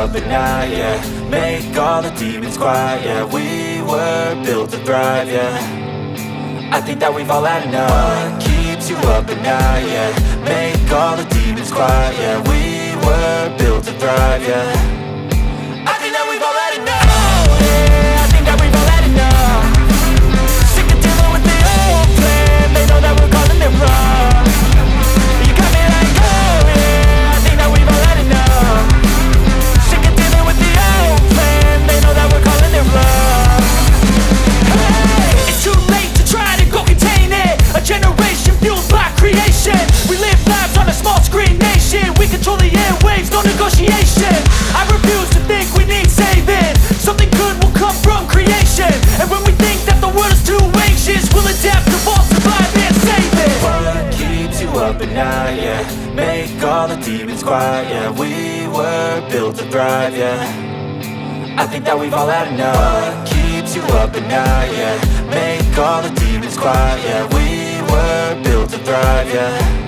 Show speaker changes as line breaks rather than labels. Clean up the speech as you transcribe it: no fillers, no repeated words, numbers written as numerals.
At night, yeah, make all the demons quiet, yeah. We were built to thrive, yeah. I think that we've all had enough. What keeps you up at night, yeah, make all the demons quiet, yeah. We were built to thrive, yeah. I think that we've all had enough. Oh, yeah, I think that we've all had enough. Sick of dealing with the old plan. They know that we're calling it wrong. You got me like, oh yeah, I think that we've all had enough. They know that we're calling it love. Hey, it's too late to try to go contain it. A generation fueled by creation. We live lives on a small screen nation. We control the airwaves, no negotiation. I refuse to think we need saving. Something good will come from creation. And when we think that the world is too anxious, we'll adapt, evolve, survive and save it. What keeps you up at night, yeah, make all the demons quiet, yeah. We were built to thrive, yeah. I think that we've all had enough. What keeps you up at night, yeah, make all the demons quiet, yeah. We were built to thrive, yeah.